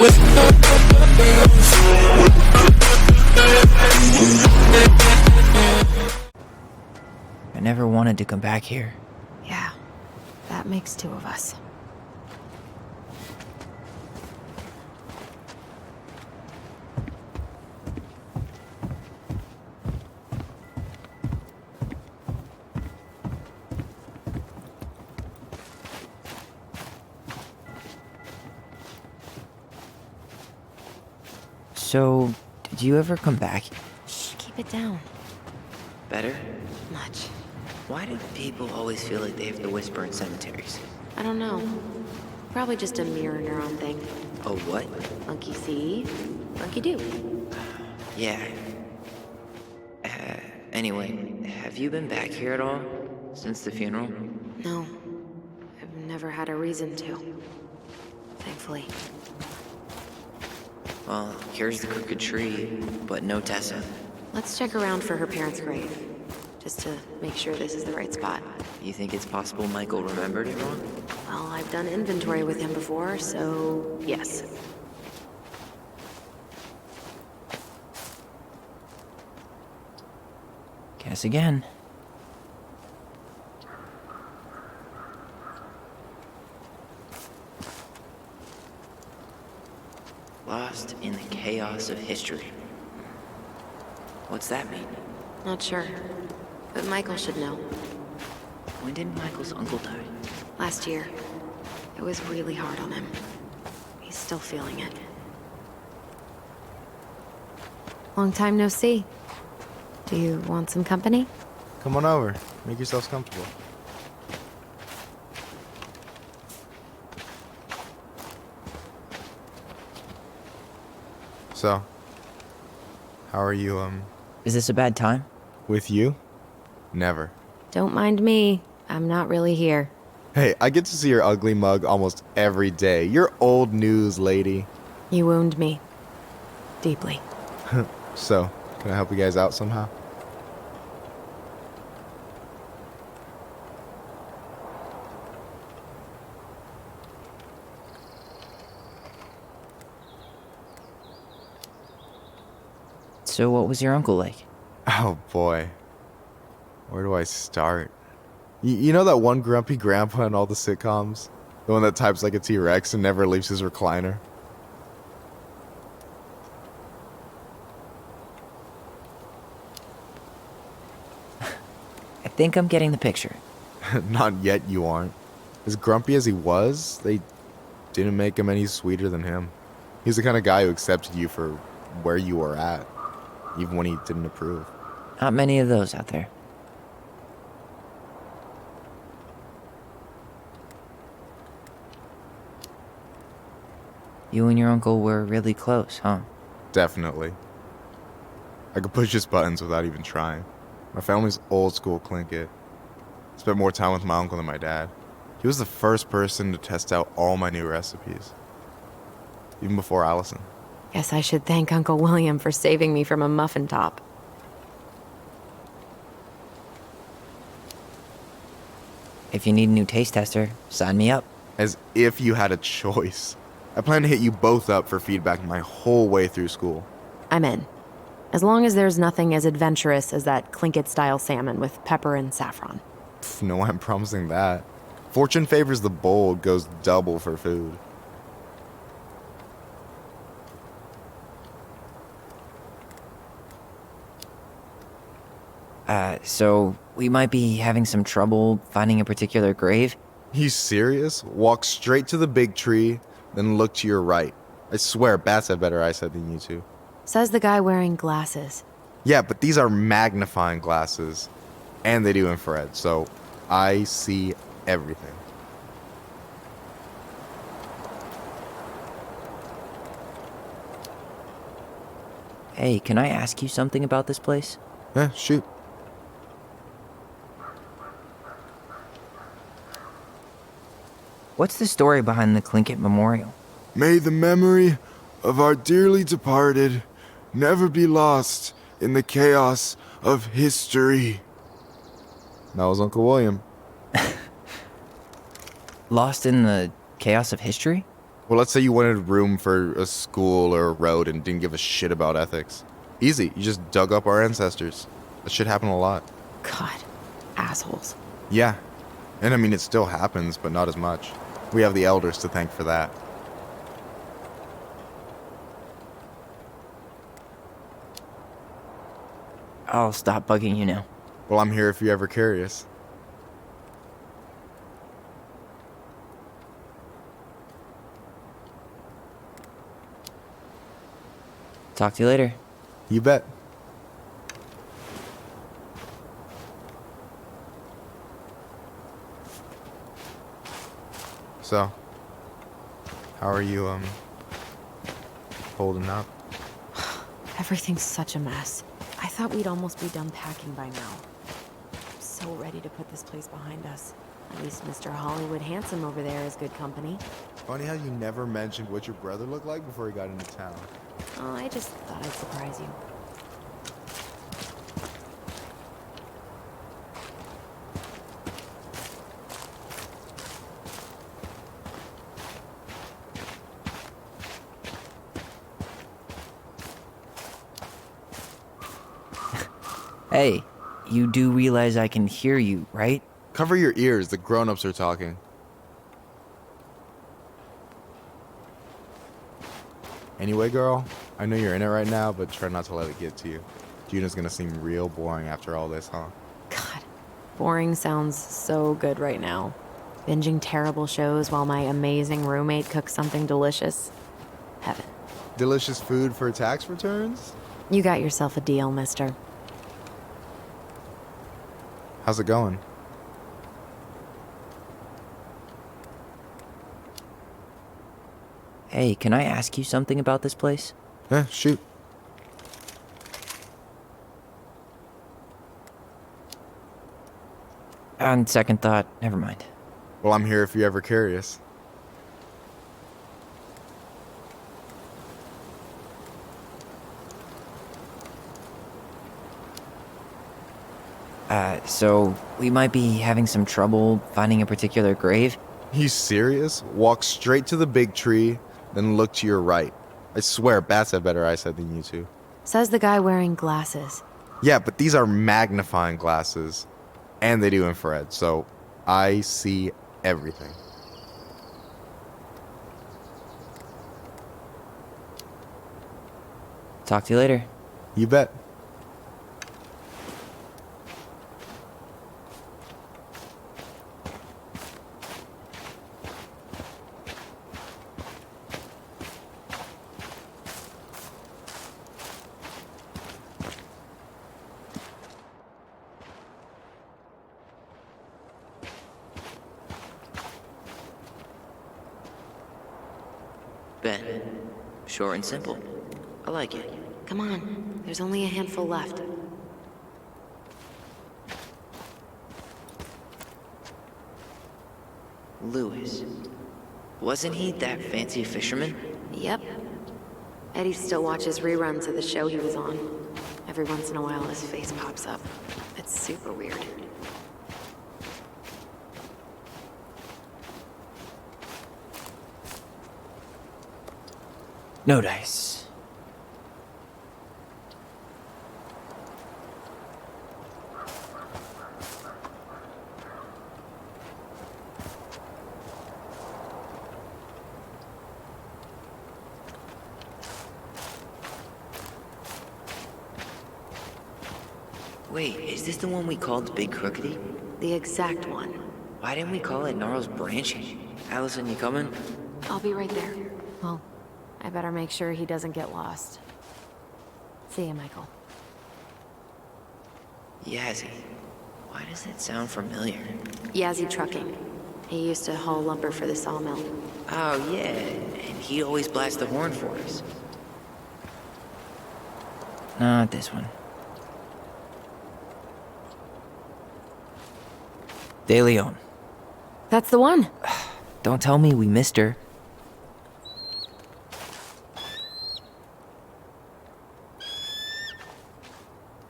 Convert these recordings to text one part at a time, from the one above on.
I never wanted to come back here. Yeah, that makes two of us. So, did you ever come back? Shh, keep it down. Better? Much. Why do people always feel like they have to whisper in cemeteries? I don't know. Probably just a mirror neuron thing. Oh, what? Monkey see, monkey do. Yeah. Anyway, have you been back here at all? Since the funeral? No. I've never had a reason to. Thankfully. Well, here's the crooked tree, but no Tessa. Let's check around for her parents' grave. Just to make sure this is the right spot. You think it's possible Michael remembered it wrong? Well, I've done inventory with him before, so yes. Guess again. Lost in the chaos of history. What's that mean? Not sure. But Michael should know. When did Michael's uncle die? Last year. It was really hard on him. He's still feeling it. Long time no see. Do you want some company? Come on over. Make yourselves comfortable. So, how are you, Is this a bad time? with you? Never. Don't mind me. I'm not really here. Hey, I get to see your ugly mug almost every day. You're old news, lady. You wound me. Deeply. So, can I help you guys out somehow? So what was your uncle like? Oh boy. Where do I start? You know that one grumpy grandpa in all the sitcoms? The one that types like a T-Rex and never leaves his recliner? I think I'm getting the picture. Not yet, you aren't. As grumpy as he was, they didn't make him any sweeter than him. He's the kind of guy who accepted you for where you were at, even when he didn't approve. Not many of those out there. You and your uncle were really close, huh? Definitely. I could push his buttons without even trying. My family's old school Tlingit. Spent more time with my uncle than my dad. He was the first person to test out all my new recipes. Even before Allison. Guess I should thank Uncle William for saving me from a muffin top. If you need a new taste tester, sign me up. As if you had a choice. I plan to hit you both up for feedback my whole way through school. I'm in. As long as there's nothing as adventurous as that Tlingit-style salmon with pepper and saffron. Pff, no, I'm promising that. Fortune favors the bold, goes double for food. So we might be having some trouble finding a particular grave? You serious? Walk straight to the big tree, then look to your right. I swear, bats have better eyesight than you two. Says the guy wearing glasses. Yeah, but these are magnifying glasses. And they do infrared, so I see everything. Hey, can I ask you something about this place? Yeah, shoot. What's the story behind the Tlingit Memorial? May the memory of our dearly departed never be lost in the chaos of history. That was Uncle William. Lost in the chaos of history? Well, let's say you wanted room for a school or a road and didn't give a shit about ethics. Easy. You just dug up our ancestors. That shit happened a lot. God, assholes. Yeah. And I mean, it still happens, but not as much. We have the elders to thank for that. I'll stop bugging you now. Well, I'm here if you're ever curious. Talk to you later. You bet. So, how are you, holding up? Everything's such a mess. I thought we'd almost be done packing by now. I'm so ready to put this place behind us. At least Mr. Hollywood Handsome over there is good company. Funny how you never mentioned what your brother looked like before he got into town. Oh, I just thought I'd surprise you. Hey, you do realize I can hear you, right? Cover your ears, the grown-ups are talking. Anyway, girl, I know you're in it right now, but try not to let it get to you. Juna's gonna seem real boring after all this, huh? God, boring sounds so good right now. Binging terrible shows while my amazing roommate cooks something delicious. Heaven. Delicious food for tax returns? You got yourself a deal, mister. How's it going? Hey, can I ask you something about this place? Shoot. On second thought, never mind. Well, I'm here if you're ever curious. So we might be having some trouble finding a particular grave? You serious? Walk straight to the big tree, then look to your right. I swear, bats have better eyesight than you two. Says the guy wearing glasses. Yeah, but these are magnifying glasses. And they do infrared, so I see everything. Talk to you later. You bet. Ben. Short and simple. I like it. Come on, there's only a handful left. Lewis. Wasn't he that fancy fisherman? Yep. Eddie still watches reruns of the show he was on. Every once in a while, his face pops up. It's super weird. No dice. Wait, is this the one we called the Big Crookedy? The exact one. Why didn't we call it Gnarls Branch? Allison, you coming? I'll be right there. Well, I better make sure he doesn't get lost. See you, Michael. Yazzie. Why does that sound familiar? Yazzie Trucking. He used to haul lumber for the sawmill. Oh, yeah. And he'd always blast the horn for us. Not this one. De Leon. That's the one. Don't tell me we missed her.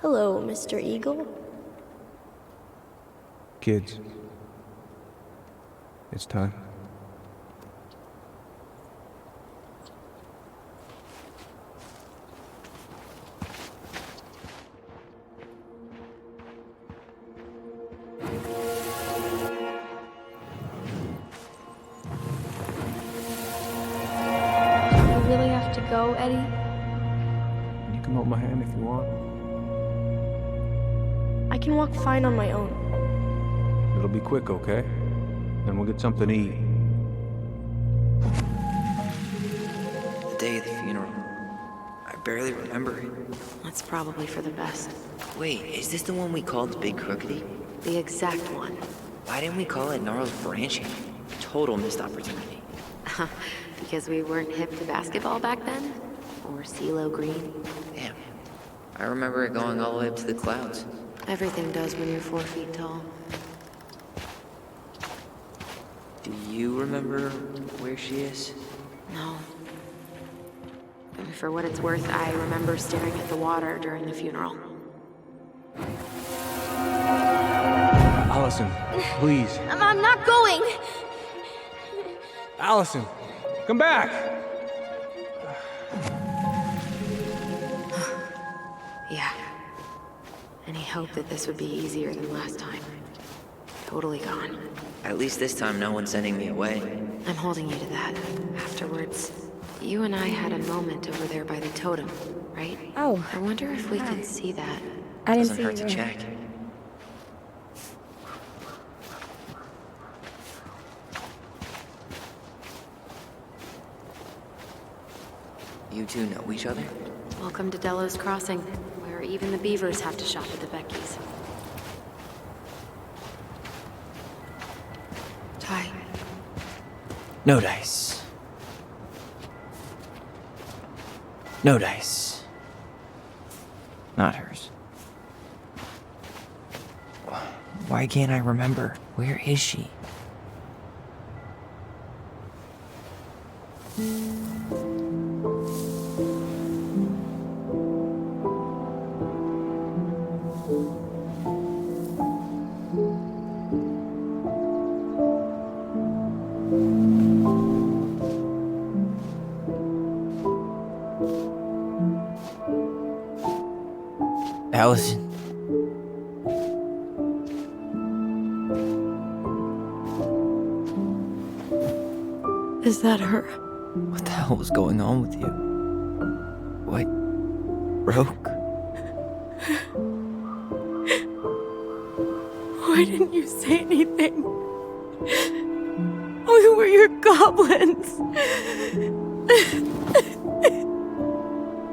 Hello, Mr. Eagle. Kids, 'It's time. Eddie? You can hold my hand if you want. I can walk fine on my own. It'll be quick, okay? Then we'll get something to eat. The day of the funeral. I barely remember it. That's probably for the best. Wait, is this the one we called Big Crookedy? The exact one. Why didn't we call it Gnarls Branching? Total missed opportunity. Because we weren't hip to basketball back then? Or CeeLo Green? Damn. I remember it going all the way up to the clouds. Everything does when you're 4 feet tall. Do you remember where she is? No. And for what it's worth, I remember staring at the water during the funeral. Allison, please. I'm not going! Allison, come back! Yeah. Any hope that this would be easier than last time? Totally gone. At least this time no one's sending me away. I'm holding you to that. Afterwards, you and I had a moment over there by the totem, right? Oh. I wonder if we could see that. I didn't Doesn't see hurt you to there. check. You two know each other? Welcome to Delos Crossing, where even the beavers have to shop at the Becky's. Ty, No dice. No dice. Not hers. Why can't I remember? Where is she? Allison. is that her? What the hell was going on with you? What broke? Why didn't you say anything? We were your goblins.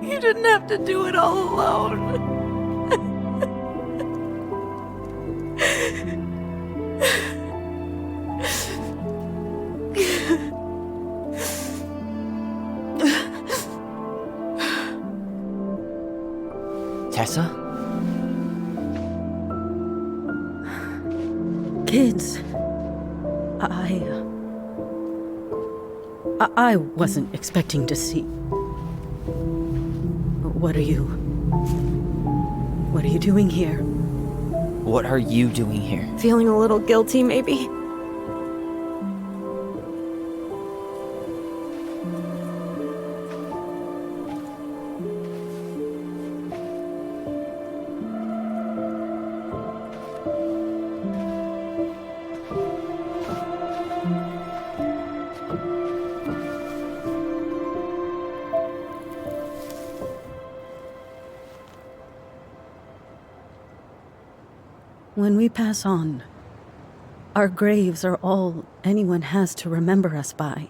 You didn't have to do it all alone. Tessa? Kids, I wasn't expecting to see. What are you doing here? What are you doing here? Feeling a little guilty, maybe? When we pass on, our graves are all anyone has to remember us by.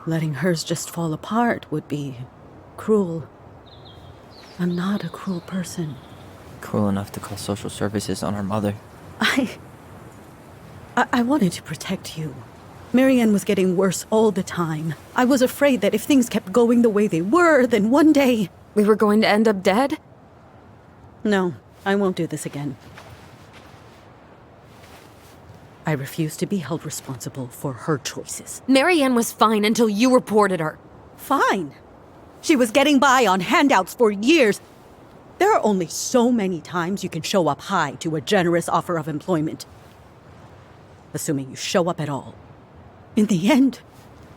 Letting hers just fall apart would be cruel. I'm not a cruel person. Cruel enough to call social services on our mother. I wanted to protect you. Marianne was getting worse all the time. I was afraid that if things kept going the way they were, then one day... We were going to end up dead? No, I won't do this again. I refuse to be held responsible for her choices. Marianne was fine until you reported her. Fine. She was getting by on handouts for years. There are only so many times you can show up high to a generous offer of employment. Assuming you show up at all. In the end,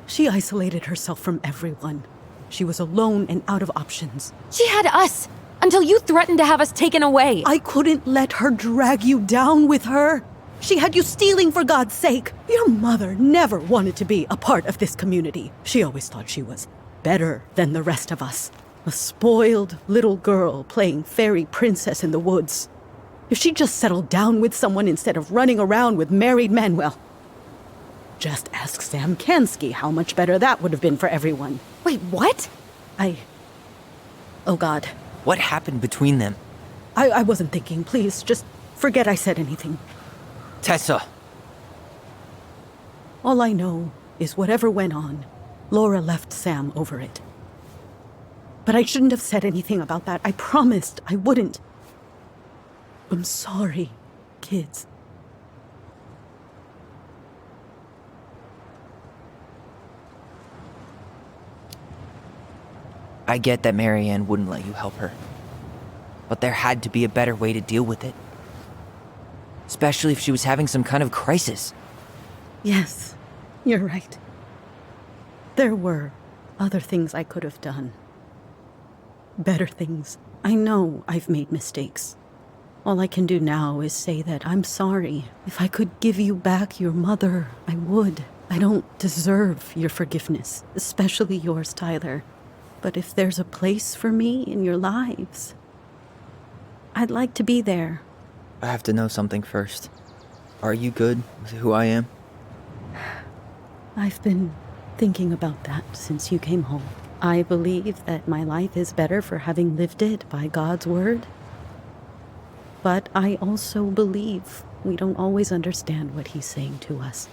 she isolated herself from everyone. She was alone and out of options. She had us! Until you threatened to have us taken away! I couldn't let her drag you down with her. She had you stealing for God's sake. Your mother never wanted to be a part of this community. She always thought she was better than the rest of us. A spoiled little girl playing fairy princess in the woods. If she just settled down with someone instead of running around with married men, well, just ask Sam Kansky how much better that would have been for everyone. Wait, what? Oh God. What happened between them? I wasn't thinking. Please, just forget I said anything. Tessa! All I know is whatever went on, Laura left Sam over it. But I shouldn't have said anything about that. I promised I wouldn't. I'm sorry, kids. I get that Marianne wouldn't let you help her. But there had to be a better way to deal with it. Especially if she was having some kind of crisis. Yes, you're right. There were other things I could have done. Better things. I know I've made mistakes. All I can do now is say that I'm sorry. If I could give you back your mother, I would. I don't deserve your forgiveness, especially yours, Tyler. But if there's a place for me in your lives, I'd like to be there. I have to know something first. Are you good with who I am? I've been thinking about that since you came home. I believe that my life is better for having lived it by God's word. But I also believe we don't always understand what He's saying to us.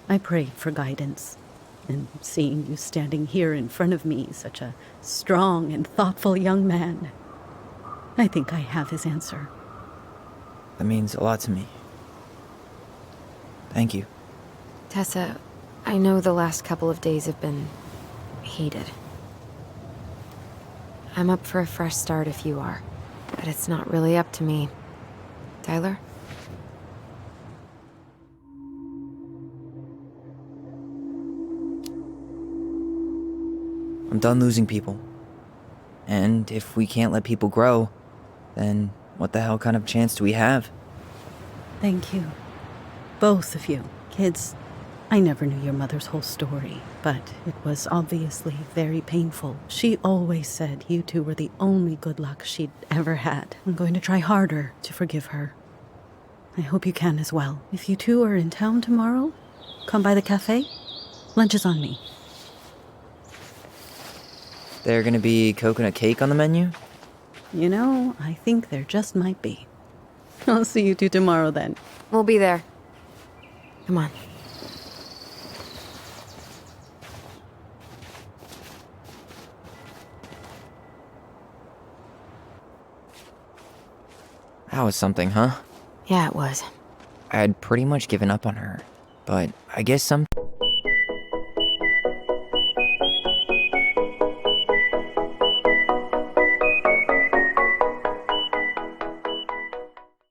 I pray for guidance. And seeing you standing here in front of me, such a strong and thoughtful young man, I think I have His answer. That means a lot to me. Thank you. Tessa, I know the last couple of days have been heated. I'm up for a fresh start if you are, but it's not really up to me. Tyler? I'm done losing people. And if we can't let people grow, then what the hell kind of chance do we have? Thank you. Both of you. Kids, I never knew your mother's whole story, but it was obviously very painful. She always said you two were the only good luck she'd ever had. I'm going to try harder to forgive her. I hope you can as well. If you two are in town tomorrow, come by the cafe. Lunch is on me. There gonna be coconut cake on the menu? You know, I think there just might be. I'll see you two tomorrow then. We'll be there. Come on. That was something, huh? Yeah, it was. I had pretty much given up on her, but I guess some